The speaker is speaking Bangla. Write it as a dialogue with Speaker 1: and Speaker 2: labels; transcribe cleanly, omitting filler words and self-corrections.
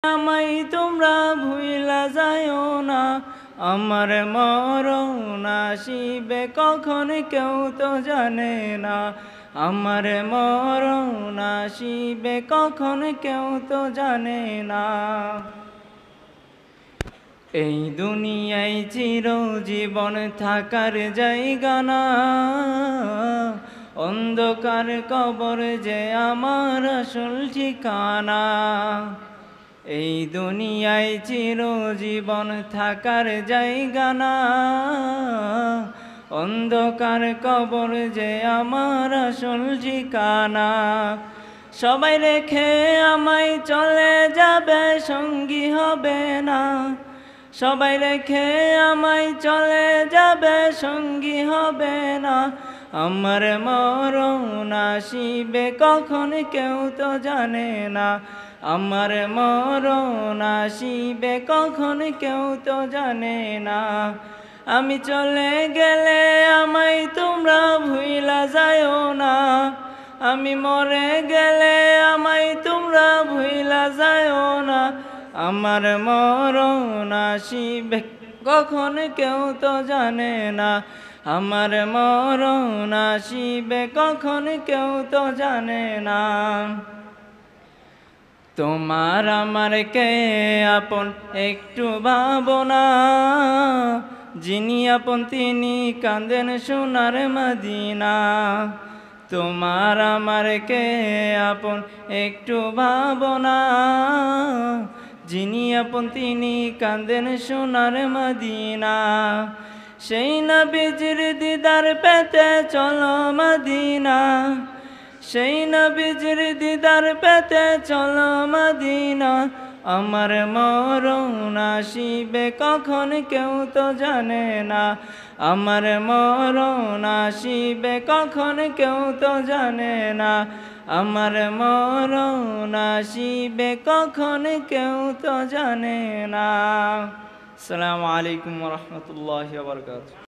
Speaker 1: আমায় তোমরা ভুইলা যাইও না, আমার মরণ আসিবে কখন কেউ তো জানে না, আমার মরণ আসিবে কখন কেউ তো জানে না। এই দুনিয়ায় চিরজীবন থাকার জায়গা না, অন্ধকার কবর যে আমার আসল ঠিকানা। এই দুনিয়ায় চিরজীবন থাকার জায়গা না, অন্ধকার কবর যে আমার আসল ঠিকানা। সবাই রেখে আমায় চলে যাবে, সঙ্গী হবে না, সবাই রেখে আমায় চলে যাবে, সঙ্গী হবে না, আমার মরণ আসিবে কখন কেউ তো জানে না, আমার মরণ আসিবে কখন কেউ তো জানে না। আমি চলে গেলে আমায় তোমরা ভুইলা যাইও না, আমি মরে গেলে আমায় তোমরা ভুইলা যাইও না, আমার মরণ আসিবে কখন কেউ তো জানে না, আমার মরণ আসিবে কখন কেউ তো জানে না। তোমার আমার কে আপন একটু ভাবনা, যিনি আপন তিনি কাঁদেন সোনার মদিনা। তোমার আমার কে আপন একটু ভাবনা, যিনি আপন তিনি কাঁদেন সোনার মদিনা। সেই নবীজির দিদার পেতে চলো মদিনা, সেই নবীজির দিদার পেতে চলো মদিনা, আমার মরণ আসিবে কখন কেউ তো জানে না, আমার মরণ আসিবে কখন কেউ তো জানে না, আমার মরণ আসিবে কখন কেউ তো জানে না। আসসালামু আলাইকুম ওয়া রাহমাতুল্লাহি ওয়া বারাকাতুহু।